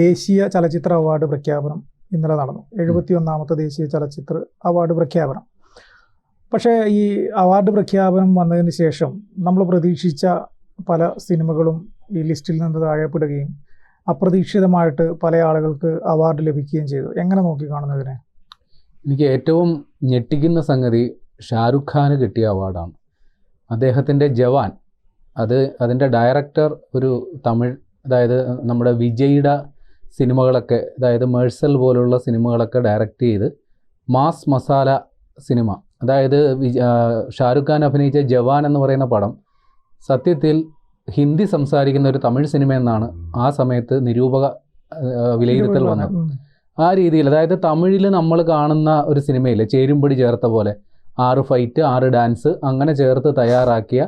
ദേശീയ ചലച്ചിത്ര അവാർഡ് പ്രഖ്യാപനം ഇന്നലെ നടന്നു. 71ാമത്തെ ദേശീയ ചലച്ചിത്ര അവാർഡ് പ്രഖ്യാപനം. പക്ഷേ ഈ അവാർഡ് പ്രഖ്യാപനം വന്നതിന് ശേഷം നമ്മൾ പ്രതീക്ഷിച്ച പല സിനിമകളും ഈ ലിസ്റ്റിൽ നിന്ന് താഴെപ്പെടുകയും അപ്രതീക്ഷിതമായിട്ട് പല ആളുകൾക്ക് അവാർഡ് ലഭിക്കുകയും ചെയ്തു. എങ്ങനെ നോക്കി കാണുന്നതിനെ? എനിക്ക് ഏറ്റവും ഞെട്ടിക്കുന്ന സംഗതി ഷാരുഖ് ഖാന് കിട്ടിയ അവാർഡാണ്. അദ്ദേഹത്തിൻ്റെ ജവാൻ, അതിൻ്റെ ഡയറക്ടർ ഒരു തമിഴ്, അതായത് നമ്മുടെ വിജയുടെ സിനിമകളൊക്കെ, അതായത് മേഴ്സൽ പോലുള്ള സിനിമകളൊക്കെ ഡയറക്റ്റ് ചെയ്ത് മാസ് മസാല സിനിമ, അതായത് ഷാരുഖ് ഖാൻ അഭിനയിച്ച ജവാൻ എന്ന് പറയുന്ന പടം സത്യത്തിൽ ഹിന്ദി സംസാരിക്കുന്ന ഒരു തമിഴ് സിനിമ എന്നാണ് ആ സമയത്ത് നിരൂപക വിലയിരുത്തൽ വന്നത്. ആ രീതിയിൽ, അതായത് തമിഴിൽ നമ്മൾ കാണുന്ന ഒരു സിനിമയില്ലേ, ചേരുംപടി ചേർത്ത പോലെ 6 ഫൈറ്റ് 6 ഡാൻസ് അങ്ങനെ ചേർത്ത് തയ്യാറാക്കിയ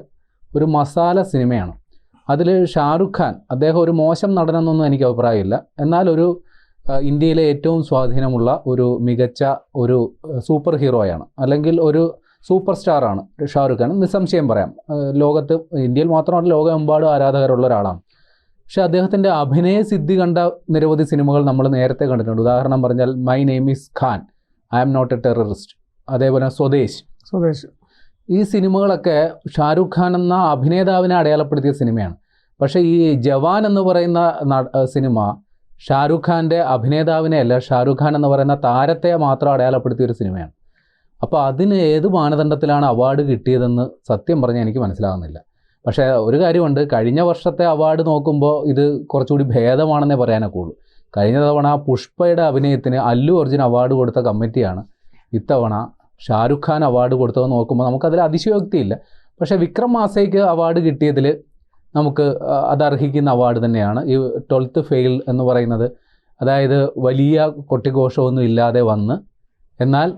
ഒരു മസാല സിനിമയാണ്. അതിൽ ഷാരുഖ് ഖാൻ, അദ്ദേഹം ഒരു മോശം നടനെന്നൊന്നും എനിക്ക് അഭിപ്രായമില്ല, എന്നാൽ ഒരു ഇന്ത്യയിലെ ഏറ്റവും സ്വാധീനമുള്ള ഒരു മികച്ച ഒരു സൂപ്പർ ഹീറോയാണ്, അല്ലെങ്കിൽ ഒരു സൂപ്പർ സ്റ്റാറാണ് ഷാരുഖ് ഖാൻ, നിസ്സംശയം പറയാം. ലോകത്ത്, ഇന്ത്യയിൽ മാത്രമല്ല ലോകമെമ്പാടും ആരാധകരുള്ള ഒരാളാണ്. പക്ഷേ അദ്ദേഹത്തിൻ്റെ അഭിനയ സിദ്ധി കണ്ട നിരവധി സിനിമകൾ നമ്മൾ നേരത്തെ കണ്ടിട്ടുണ്ട്. ഉദാഹരണം പറഞ്ഞാൽ my name is Khan, I am not a terrorist, അതേപോലെ സ്വദേശ്. ഈ സിനിമകളൊക്കെ ഷാരുഖ് ഖാൻ എന്ന അഭിനേതാവിനെ അടയാളപ്പെടുത്തിയ സിനിമയാണ്. പക്ഷേ ഈ ജവാൻ എന്ന് പറയുന്ന സിനിമ ഷാരുഖ് ഖാൻ്റെ അഭിനേതാവിനെ അല്ല, ഷാരുഖ് ഖാൻ എന്ന് പറയുന്ന താരത്തെ മാത്രം അടയാളപ്പെടുത്തിയ ഒരു സിനിമയാണ്. അപ്പോൾ അതിന് ഏത് മാനദണ്ഡത്തിലാണ് അവാർഡ് കിട്ടിയതെന്ന് സത്യം പറഞ്ഞാൽ എനിക്ക് മനസ്സിലാകുന്നില്ല. പക്ഷേ ഒരു കാര്യമുണ്ട്, കഴിഞ്ഞ വർഷത്തെ അവാർഡ് നോക്കുമ്പോൾ ഇത് കുറച്ചുകൂടി ഭേദമാണെന്നേ പറയാനൊക്കെ ഉള്ളൂ. കഴിഞ്ഞ തവണ പുഷ്പയുടെ അഭിനയത്തിന് അല്ലു അർജുൻ അവാർഡ് കൊടുത്ത കമ്മിറ്റിയാണ് ഇത്തവണ ഷാരുഖ് ഖാൻ അവാർഡ് കൊടുത്തതെന്ന് നോക്കുമ്പോൾ നമുക്കതിൽ അതിശയോക്തിയില്ല. പക്ഷേ വിക്രം മാസയ്ക്ക് അവാർഡ് കിട്ടിയതിൽ നമുക്ക് അതർഹിക്കുന്ന അവാർഡ് തന്നെയാണ് ഈ 12th ഫെയിൽ എന്ന് പറയുന്നത്. അതായത് വലിയ കൊട്ടിഘോഷമൊന്നും ഇല്ലാതെ വന്ന്, എന്നാൽ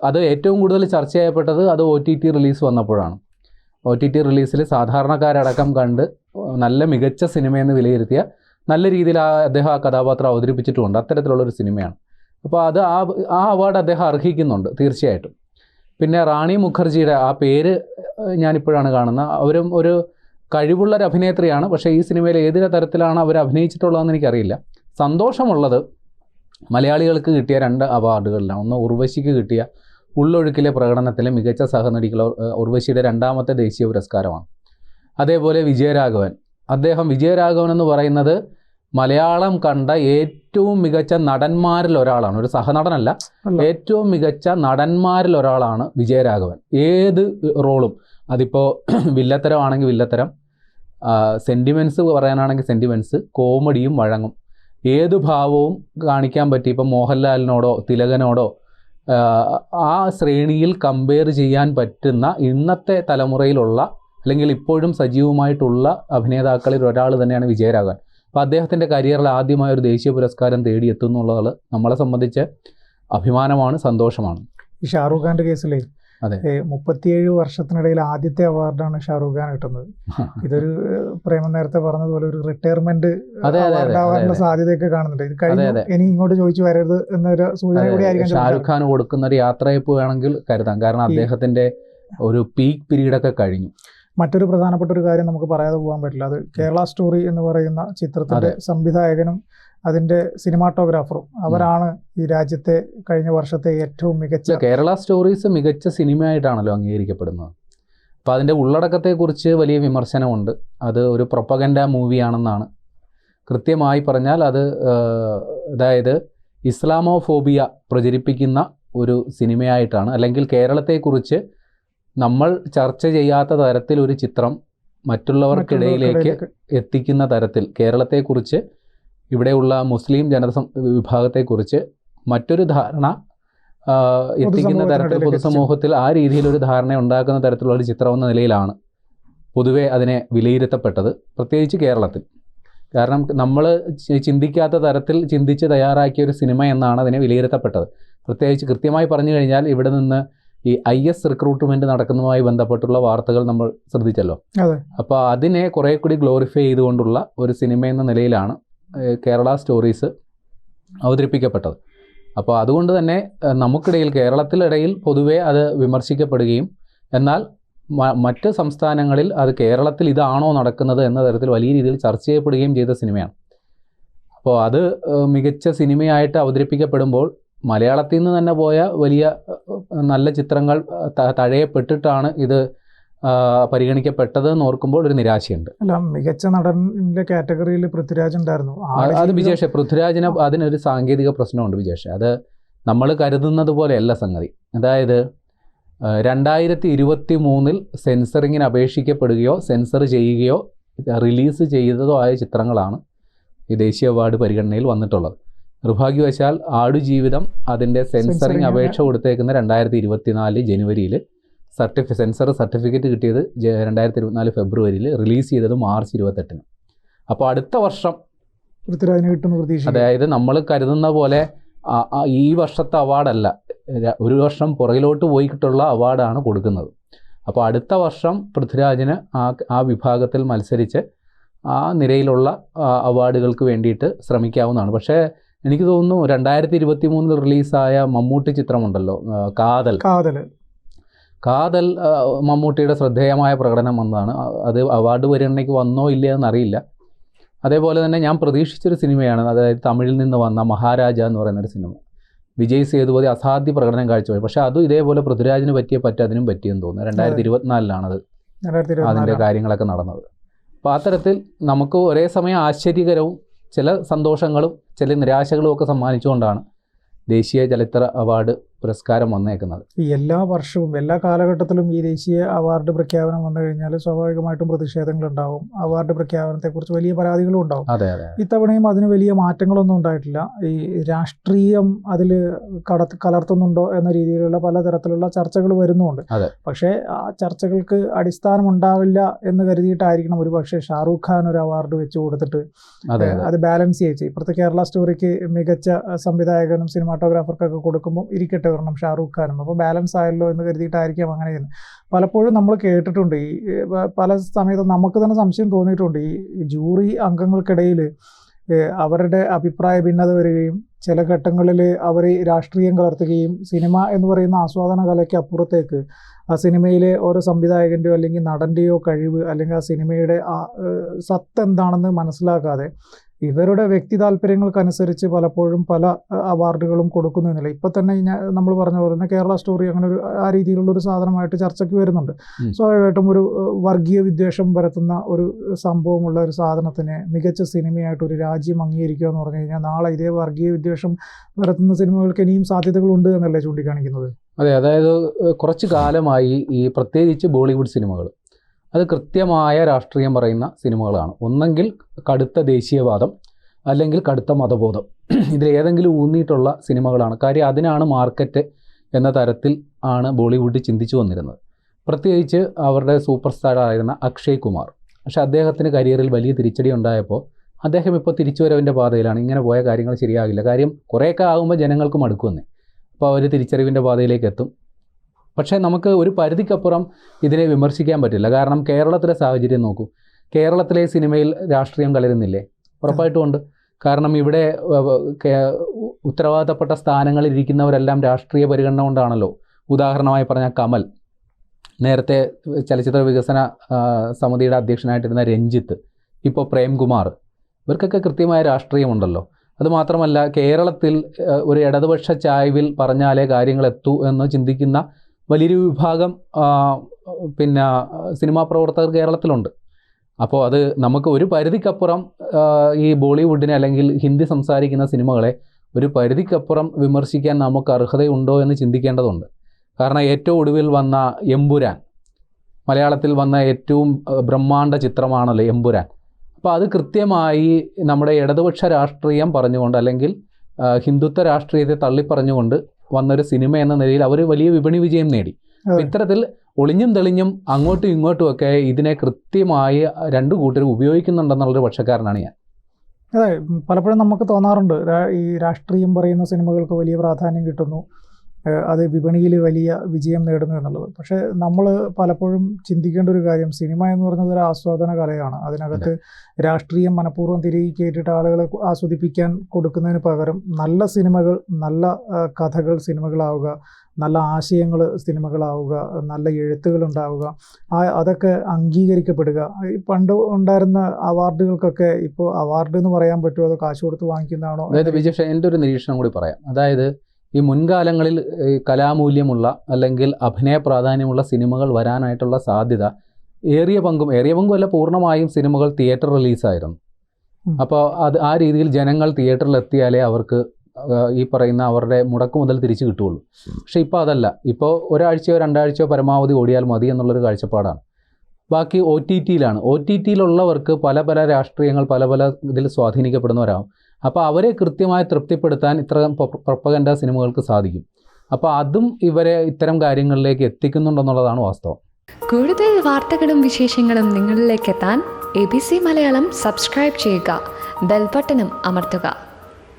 അത് ഏറ്റവും കൂടുതൽ ചർച്ച ചെയ്യപ്പെട്ടത് അത് OTT റിലീസ് വന്നപ്പോഴാണ്. OTT റിലീസിൽ സാധാരണക്കാരടക്കം കണ്ട് നല്ല മികച്ച സിനിമയെന്ന് വിലയിരുത്തിയ, നല്ല രീതിയിൽ അദ്ദേഹം ആ കഥാപാത്രം അവതരിപ്പിച്ചിട്ടുമുണ്ട്. അത്തരത്തിലുള്ളൊരു സിനിമയാണ്. അപ്പോൾ അത് ആ അവാർഡ് അദ്ദേഹം അർഹിക്കുന്നുണ്ട് തീർച്ചയായിട്ടും. പിന്നെ റാണി മുഖർജിയുടെ ആ പേര് ഞാനിപ്പോഴാണ് കാണുന്നത്. അവരും ഒരു കഴിവുള്ളൊരു അഭിനേത്രിയാണ്. പക്ഷേ ഈ സിനിമയിൽ ഏത് തരത്തിലാണ് അവർ അഭിനയിച്ചിട്ടുള്ളതെന്ന് എനിക്കറിയില്ല. സന്തോഷമുള്ളത് മലയാളികൾക്ക് കിട്ടിയ 2 അവാർഡുകളിലാണ്. ഒന്ന് ഉർവശിക്ക് കിട്ടിയ ഉള്ളൊഴുക്കിലെ പ്രകടനത്തിലെ മികച്ച സഹനടിക്കുള്ള ഉർവശിയുടെ 2ാമത്തെ ദേശീയ പുരസ്കാരമാണ്. അതേപോലെ വിജയരാഘവൻ, വിജയരാഘവൻ എന്ന് പറയുന്നത് മലയാളം കണ്ട ഏറ്റവും മികച്ച നടന്മാരിൽ ഒരാളാണ്. ഒരു സഹനടനല്ല, ഏറ്റവും മികച്ച നടന്മാരിൽ ഒരാളാണ് വിജയരാഘവൻ. ഏത് റോളും, അതിപ്പോൾ വില്ലത്തരമാണെങ്കിൽ വില്ലത്തരം, സെൻറ്റിമെൻറ്റ്സ് പറയാനാണെങ്കിൽ സെൻറ്റിമെൻറ്റ്സ്, കോമഡിയും വഴങ്ങും. ഏത് ഭാവവും കാണിക്കാൻ പറ്റി. ഇപ്പം മോഹൻലാലിനോടോ തിലകനോടോ ആ ശ്രേണിയിൽ കമ്പയർ ചെയ്യാൻ പറ്റുന്ന ഇന്നത്തെ തലമുറയിലുള്ള, അല്ലെങ്കിൽ ഇപ്പോഴും സജീവമായിട്ടുള്ള അഭിനേതാക്കളിൽ ഒരാൾ തന്നെയാണ് വിജയരാഘവൻ. അപ്പോൾ അദ്ദേഹത്തിൻ്റെ കരിയറിൽ ആദ്യമായ ഒരു ദേശീയ പുരസ്കാരം തേടിയെത്തുന്നുള്ളത് നമ്മളെ സംബന്ധിച്ച് അഭിമാനമാണ്, സന്തോഷമാണ്. ഈ ഷാറുഖ് ഖാൻ്റെ കേസിലേ, അതെ, 37 വർഷത്തിനിടയിൽ ആദ്യത്തെ അവാർഡാണ് ഷാറുഖ് ഖാൻ കിട്ടുന്നത്. ഇതൊരു പ്രേമം നേരത്തെ പറഞ്ഞതുപോലെ ഒരു റിട്ടയർമെന്റ് അവാർഡിന്റെ സാധ്യതയൊക്കെ കാണുന്നുണ്ട്. ഇത് കഴിഞ്ഞ് ഇനി ഇങ്ങോട്ട് ചോദിച്ചു വരരുത് എന്നൊരു സൂചന കൂടി ആയിരിക്കും ഷാറുഖ് ഖാൻ കൊടുക്കുന്ന ഒരു യാത്രയപ്പ് വേണമെങ്കിൽ കരുതാം. കാരണം അദ്ദേഹത്തിന്റെ ഒരു പീക്ക് പീരീഡൊക്കെ കഴിഞ്ഞു. മറ്റൊരു പ്രധാനപ്പെട്ട ഒരു കാര്യം നമുക്ക് പറയാതെ പോകാൻ പറ്റില്ല. അത് കേരള സ്റ്റോറി എന്ന് പറയുന്ന ചിത്രത്തിന്റെ സംവിധായകനും അതിന്റെ സിനിമാറ്റോഗ്രാഫറും അവരാണ് ഈ രാജ്യത്തെ കഴിഞ്ഞ വർഷത്തെ ഏറ്റവും മികച്ച. കേരള സ്റ്റോറീസ് മികച്ച സിനിമയായിട്ടാണല്ലോ അംഗീകരിക്കപ്പെടുന്നത്. അപ്പോൾ അതിൻ്റെ ഉള്ളടക്കത്തെക്കുറിച്ച് വലിയ വിമർശനമുണ്ട്. അത് ഒരു പ്രൊപ്പഗൻഡ മൂവിയാണെന്നാണ്. കൃത്യമായി പറഞ്ഞാൽ അത്, അതായത് ഇസ്ലാമോഫോബിയ പ്രചരിപ്പിക്കുന്ന ഒരു സിനിമയായിട്ടാണ്, അല്ലെങ്കിൽ കേരളത്തെക്കുറിച്ച് നമ്മൾ ചർച്ച ചെയ്യാത്ത തരത്തിൽ ഒരു ചിത്രം മറ്റുള്ളവർക്കിടയിലേക്ക് എത്തിക്കുന്ന തരത്തിൽ, കേരളത്തെക്കുറിച്ച്, ഇവിടെയുള്ള മുസ്ലിം വിഭാഗത്തെക്കുറിച്ച് മറ്റൊരു ധാരണ എത്തിക്കുന്ന തരത്തിൽ, പൊതുസമൂഹത്തിൽ ആ രീതിയിലൊരു ധാരണ ഉണ്ടാക്കുന്ന തരത്തിലുള്ള ഒരു ചിത്രം എന്ന നിലയിലാണ് പൊതുവെ അതിനെ വിലയിരുത്തപ്പെട്ടത്, പ്രത്യേകിച്ച് കേരളത്തിൽ. കാരണം നമ്മൾ ചിന്തിക്കാത്ത തരത്തിൽ ചിന്തിച്ച് തയ്യാറാക്കിയ ഒരു സിനിമ എന്നാണ് അതിനെ വിലയിരുത്തപ്പെട്ടത്. പ്രത്യേകിച്ച് കൃത്യമായി പറഞ്ഞു കഴിഞ്ഞാൽ ഇവിടെ നിന്ന് ഈ IS റിക്രൂട്ട്മെൻറ്റ് നടക്കുന്നതുമായി ബന്ധപ്പെട്ടുള്ള വാർത്തകൾ നമ്മൾ ശ്രദ്ധിച്ചല്ലോ. അപ്പോൾ അതിനെ കുറേ കൂടി ഗ്ലോറിഫൈ ചെയ്തുകൊണ്ടുള്ള ഒരു സിനിമ എന്ന നിലയിലാണ് കേരള സ്റ്റോറീസ് അവതരിപ്പിക്കപ്പെട്ടത്. അപ്പോൾ അതുകൊണ്ട് തന്നെ നമുക്കിടയിൽ, കേരളത്തിലിടയിൽ പൊതുവെ അത് വിമർശിക്കപ്പെടുകയും, എന്നാൽ മറ്റ് സംസ്ഥാനങ്ങളിൽ അത് കേരളത്തിൽ ഇതാണോ നടക്കുന്നത് എന്ന തരത്തിൽ വലിയ രീതിയിൽ ചർച്ച ചെയ്യപ്പെടുകയും ചെയ്ത സിനിമയാണ്. അപ്പോൾ അപ്പോൾ അത് മികച്ച സിനിമയായിട്ട് അവതരിപ്പിക്കപ്പെടുമ്പോൾ മലയാളത്തിൽ നിന്ന് തന്നെ പോയ വലിയ നല്ല ചിത്രങ്ങൾ തഴയപ്പെട്ടിട്ടാണ് ഇത് പരിഗണിക്കപ്പെട്ടത് എന്ന് ഓർക്കുമ്പോൾ ഒരു നിരാശയുണ്ട്. അല്ല, മികച്ച നടന്റെ കാറ്റഗറിയിൽ പൃഥ്വിരാജ് ഉണ്ടായിരുന്നു. അത് വിജേഷ്, പൃഥ്വിരാജിന് അതിനൊരു സാങ്കേതിക പ്രശ്നമുണ്ട് വിജേഷ്. അത് നമ്മൾ കരുതുന്നത് പോലെയല്ല സംഗതി. അതായത് 2023 സെൻസറിങ്ങിന് അപേക്ഷിക്കപ്പെടുകയോ സെൻസർ ചെയ്യുകയോ റിലീസ് ചെയ്തതോ ആയ ചിത്രങ്ങളാണ് ഈ ദേശീയ അവാർഡ് പരിഗണനയിൽ വന്നിട്ടുള്ളത്. നിർഭാഗ്യവശാൽ ആടുജീവിതം അതിൻ്റെ സെൻസറിങ് അപേക്ഷ കൊടുത്തേക്കുന്ന 2024 ജനുവരിയിൽ, സെൻസർ സർട്ടിഫിക്കറ്റ് കിട്ടിയത് 2024 ഫെബ്രുവരിയിൽ, റിലീസ് ചെയ്തത് മാർച്ച് 28. അപ്പോൾ അടുത്ത വർഷം പൃഥ്വിരാജിന് കിട്ടുന്ന പ്രതീക്ഷ, അതായത് നമ്മൾ കരുതുന്ന പോലെ ഈ വർഷത്തെ അവാർഡല്ല, ഒരു വർഷം പുറകിലോട്ട് പോയിട്ടുള്ള അവാർഡാണ് കൊടുക്കുന്നത്. അപ്പോൾ അടുത്ത വർഷം പൃഥ്വിരാജിന് ആ വിഭാഗത്തിൽ മത്സരിച്ച് ആ നിരയിലുള്ള അവാർഡുകൾക്ക് വേണ്ടിയിട്ട് ശ്രമിക്കാവുന്നതാണ്. പക്ഷേ എനിക്ക് തോന്നുന്നു 2023 റിലീസായ മമ്മൂട്ടി ചിത്രമുണ്ടല്ലോ, കാതൽ മമ്മൂട്ടിയുടെ ശ്രദ്ധേയമായ പ്രകടനം വന്നതാണ്. അത് അവാർഡ് പരിഗണനയ്ക്ക് വന്നോ ഇല്ലയോ എന്നറിയില്ല. അതേപോലെ തന്നെ ഞാൻ പ്രതീക്ഷിച്ചൊരു സിനിമയാണ്, അതായത് തമിഴിൽ നിന്ന് വന്ന മഹാരാജ എന്ന് പറയുന്നൊരു സിനിമ. വിജയ് സേതുപതി അസാധ്യ പ്രകടനം കാഴ്ചവെച്ചു. പക്ഷേ അതും ഇതേപോലെ പൃഥ്വിരാജിന് അതിനും പറ്റിയെന്ന് തോന്നുന്നു. 2024 അതിൻ്റെ കാര്യങ്ങളൊക്കെ നടന്നത്. അപ്പോൾ ആ തരത്തിൽ നമുക്ക് ഒരേ സമയം ആശ്ചര്യകരവും ചില സന്തോഷങ്ങളും ചില നിരാശകളും ഒക്കെ സമ്മാനിച്ചുകൊണ്ടാണ് ദേശീയ ചലച്ചിത്ര അവാർഡ് പുരസ്കാരം വന്നേക്കുന്നത്. ഈ എല്ലാ വർഷവും എല്ലാ കാലഘട്ടത്തിലും ഈ ദേശീയ അവാർഡ് പ്രഖ്യാപനം വന്നു കഴിഞ്ഞാൽ സ്വാഭാവികമായിട്ടും പ്രതിഷേധങ്ങളുണ്ടാവും. അവാർഡ് പ്രഖ്യാപനത്തെക്കുറിച്ച് വലിയ പരാതികളും ഉണ്ടാവും. ഇത്തവണയും അതിന് വലിയ മാറ്റങ്ങളൊന്നും ഉണ്ടായിട്ടില്ല. ഈ രാഷ്ട്രീയം അതിൽ കലർത്തുന്നുണ്ടോ എന്ന രീതിയിലുള്ള പലതരത്തിലുള്ള ചർച്ചകൾ വരുന്നുമുണ്ട്. പക്ഷേ ആ ചർച്ചകൾക്ക് അടിസ്ഥാനം ഉണ്ടാവില്ല എന്ന് കരുതിയിട്ടായിരിക്കണം ഒരു പക്ഷേ ഷാറൂഖ് ഖാൻ ഒരു അവാർഡ് വെച്ച് കൊടുത്തിട്ട് അത് ബാലൻസ് ചെയ്യിച്ച് ഇപ്പുറത്തെ കേരള സ്റ്റോറിക്ക് മികച്ച സംവിധായകനും സിനിമാറ്റോഗ്രാഫർക്കൊക്കെ കൊടുക്കുമ്പോൾ ഇരിക്കട്ടെ ഒരെണ്ണം ഷാറൂഖ് ഖാനും, അപ്പോൾ ബാലൻസ് ആയല്ലോ എന്ന് കരുതിയിട്ടായിരിക്കാം അങ്ങനെ ചെയ്യുന്നത്. പലപ്പോഴും നമ്മൾ കേട്ടിട്ടുണ്ട്, ഈ പല സമയത്ത് നമുക്ക് തന്നെ സംശയം തോന്നിയിട്ടുണ്ട്, ഈ ജൂറി അംഗങ്ങൾക്കിടയിൽ അവരുടെ അഭിപ്രായ ഭിന്നത വരികയും ചില ഘട്ടങ്ങളിൽ അവർ രാഷ്ട്രീയം കലർത്തുകയും സിനിമ എന്ന് പറയുന്ന ആസ്വാദന കലയ്ക്ക് അപ്പുറത്തേക്ക് ആ സിനിമയിലെ ഓരോ സംവിധായകൻ്റെയോ അല്ലെങ്കിൽ നടൻ്റെയോ കഴിവ് അല്ലെങ്കിൽ ആ സിനിമയുടെ സത്ത് എന്താണെന്ന് മനസ്സിലാക്കാതെ ഇവരുടെ വ്യക്തി താല്പര്യങ്ങൾക്കനുസരിച്ച് പലപ്പോഴും പല അവാർഡുകളും കൊടുക്കുന്നില്ല. ഇപ്പം തന്നെ നമ്മൾ പറഞ്ഞ പോലെ തന്നെ കേരള സ്റ്റോറി അങ്ങനെ ആ രീതിയിലുള്ളൊരു സാധനമായിട്ട് ചർച്ചയ്ക്ക് വരുന്നുണ്ട്. സ്വാഭാവികമായിട്ടും ഒരു വർഗീയ വിദ്വേഷം പരത്തുന്ന ഒരു സംഭവമുള്ള ഒരു സാധനത്തിനെ മികച്ച സിനിമയായിട്ട് ഒരു രാജ്യം അംഗീകരിക്കുക എന്ന് പറഞ്ഞു കഴിഞ്ഞാൽ നാളെ ഇതേ വർഗീയ വിദ്വേഷം പരത്തുന്ന സിനിമകൾക്ക് ഇനിയും സാധ്യതകളുണ്ട് എന്നല്ലേ ചൂണ്ടിക്കാണിക്കുന്നത്? അതെ, അതായത് കുറച്ച് കാലമായി ഈ പ്രത്യേകിച്ച് ബോളിവുഡ് സിനിമകൾ അത് കൃത്യമായ രാഷ്ട്രീയം പറയുന്ന സിനിമകളാണ്. ഒന്നെങ്കിൽ കടുത്ത ദേശീയവാദം അല്ലെങ്കിൽ കടുത്ത മതബോധം, ഇതിലേതെങ്കിലും ഊന്നിയിട്ടുള്ള സിനിമകളാണ്. കാര്യം അതിനാണ് മാർക്കറ്റ് എന്ന തരത്തിൽ ആണ് ബോളിവുഡ് ചിന്തിച്ചു വന്നിരുന്നത്. പ്രത്യേകിച്ച് അവരുടെ സൂപ്പർ സ്റ്റാറായിരുന്ന അക്ഷയ് കുമാർ. പക്ഷേ അദ്ദേഹത്തിന് കരിയറിൽ വലിയ തിരിച്ചടി ഉണ്ടായപ്പോൾ അദ്ദേഹം ഇപ്പോൾ തിരിച്ചുവരവിൻ്റെ പാതയിലാണ്. ഇങ്ങനെ പോയ കാര്യങ്ങൾ ശരിയാകില്ല, കാര്യം കുറേയൊക്കെ ആകുമ്പോൾ ജനങ്ങൾക്ക് മടുക്കുമെന്നേ. അപ്പോൾ അവർ തിരിച്ചറിവിൻ്റെ പാതയിലേക്ക് എത്തും. പക്ഷേ നമുക്ക് ഒരു പരിധിക്കപ്പുറം ഇതിനെ വിമർശിക്കാൻ പറ്റില്ല. കാരണം കേരളത്തിലെ സാഹചര്യം നോക്കൂ, കേരളത്തിലെ സിനിമയിൽ രാഷ്ട്രീയം കലരുന്നില്ലേ? ഉറപ്പായിട്ടും ഉണ്ട്. കാരണം ഇവിടെ ഉത്തരവാദിത്തപ്പെട്ട സ്ഥാനങ്ങളിൽ ഇരിക്കുന്നവരെല്ലാം രാഷ്ട്രീയ പരിഗണന കൊണ്ടാണല്ലോ. ഉദാഹരണമായി പറഞ്ഞാൽ കമൽ, നേരത്തെ ചലച്ചിത്ര വികസന സമിതിയുടെ അധ്യക്ഷനായിട്ടിരുന്ന രഞ്ജിത്ത്, ഇപ്പോൾ പ്രേംകുമാർ, ഇവർക്കൊക്കെ കൃത്യമായ രാഷ്ട്രീയമുണ്ടല്ലോ. അതുമാത്രമല്ല, കേരളത്തിൽ ഒരു ഇടതുപക്ഷ ചായ്വിൽ പറഞ്ഞാലേ കാര്യങ്ങൾ എത്തൂ എന്ന് ചിന്തിക്കുന്ന വലിയൊരു വിഭാഗം പിന്നെ സിനിമാ പ്രവർത്തകർ കേരളത്തിലുണ്ട്. അപ്പോൾ അത് നമുക്ക് ഒരു പരിധിക്കപ്പുറം ഈ ബോളിവുഡിനെ അല്ലെങ്കിൽ ഹിന്ദി സംസാരിക്കുന്ന സിനിമകളെ ഒരു പരിധിക്കപ്പുറം വിമർശിക്കാൻ നമുക്ക് അർഹതയുണ്ടോ എന്ന് ചിന്തിക്കേണ്ടതുണ്ട്. കാരണം ഏറ്റവും ഒടുവിൽ വന്ന എമ്പുരാൻ, മലയാളത്തിൽ വന്ന ഏറ്റവും ബ്രഹ്മാണ്ഡ ചിത്രമാണല്ലോ എമ്പുരാൻ. അപ്പോൾ അത് കൃത്യമായി നമ്മുടെ ഇടതുപക്ഷ രാഷ്ട്രീയം പറഞ്ഞുകൊണ്ട് അല്ലെങ്കിൽ ഹിന്ദുത്വ രാഷ്ട്രീയത്തെ തള്ളിപ്പറഞ്ഞുകൊണ്ട് വന്നൊരു സിനിമ എന്ന നിലയിൽ അവർ വലിയ വിപണി വിജയം നേടി. ഇത്തരത്തിൽ ഒളിഞ്ഞും തെളിഞ്ഞും അങ്ങോട്ടും ഇങ്ങോട്ടുമൊക്കെ ഇതിനെ കൃത്യമായി രണ്ടു കൂട്ടരും ഉപയോഗിക്കുന്നുണ്ടെന്നുള്ളൊരു പക്ഷക്കാരനാണ് ഞാൻ. അതെ, പലപ്പോഴും നമുക്ക് തോന്നാറുണ്ട് ഈ രാഷ്ട്രീയം പറയുന്ന സിനിമകൾക്ക് വലിയ പ്രാധാന്യം കിട്ടുന്നു, അത് വിപണിയിൽ വലിയ വിജയം നേടുന്നു എന്നുള്ളത്. പക്ഷേ നമ്മൾ പലപ്പോഴും ചിന്തിക്കേണ്ട ഒരു കാര്യം, സിനിമ എന്ന് പറയുന്നത് ഒരു ആസ്വാദന കലയാണ്. അതിനകത്ത് രാഷ്ട്രീയം മനഃപൂർവ്വം തിരികെ കയറ്റിയിട്ട് ആളുകളെ ആസ്വദിപ്പിക്കാൻ കൊടുക്കുന്നതിന് പകരം നല്ല സിനിമകൾ, നല്ല കഥകൾ സിനിമകളാവുക, നല്ല ആശയങ്ങൾ സിനിമകളാവുക, നല്ല എഴുത്തുകൾ ഉണ്ടാവുക, അതൊക്കെ അംഗീകരിക്കപ്പെടുക. ഈ പണ്ട് ഉണ്ടായിരുന്ന അവാർഡുകൾക്കൊക്കെ ഇപ്പോൾ അവാർഡ് എന്ന് പറയാൻ പറ്റുമോ, അതോ കാശ് കൊടുത്ത് വാങ്ങിക്കുന്നതാണോ? അതായത് വിജയ്, എൻ്റെ ഒരു നിരീക്ഷണം കൂടി പറയാം. അതായത് ഈ മുൻകാലങ്ങളിൽ കലാമൂല്യമുള്ള അല്ലെങ്കിൽ അഭിനയ പ്രാധാന്യമുള്ള സിനിമകൾ വരാനായിട്ടുള്ള സാധ്യത ഏറിയ പങ്കും അല്ല, പൂർണ്ണമായും സിനിമകൾ തിയേറ്റർ റിലീസായിരുന്നു. അപ്പോൾ ആ രീതിയിൽ ജനങ്ങൾ തിയേറ്ററിൽ എത്തിയാലേ അവർക്ക് ഈ പറയുന്ന അവരുടെ മുടക്ക് മുതൽ തിരിച്ചു കിട്ടുകയുള്ളൂ. പക്ഷേ ഇപ്പോൾ അതല്ല. ഇപ്പോൾ ഒരാഴ്ചയോ 2 ആഴ്ചയോ പരമാവധി ഓടിയാൽ മതി എന്നുള്ളൊരു കാഴ്ചപ്പാടാണ്. ബാക്കി OTTയിലാണ്. OTTയിലുള്ളവർക്ക് പല രാഷ്ട്രീയങ്ങൾ പല ഇതിൽ സ്വാധീനിക്കപ്പെടുന്നവരാകും. അപ്പോൾ അവരെ കൃത്യമായി തൃപ്തിപ്പെടുത്താൻ ഇത്തരം പ്രൊപ്പഗൻഡ സിനിമകൾക്ക് സാധിക്കും. അപ്പോൾ അതും ഇവരെ ഇത്തരം കാര്യങ്ങളിലേക്ക് എത്തിക്കുന്നുണ്ടെന്നുള്ളതാണ് വാസ്തവം. കൂടുതൽ വാർത്തകളും വിശേഷങ്ങളും നിങ്ങളിലേക്ക് എത്താൻ ABC മലയാളം സബ്സ്ക്രൈബ് ചെയ്യുക, ബെൽ ബട്ടണും അമർത്തുക.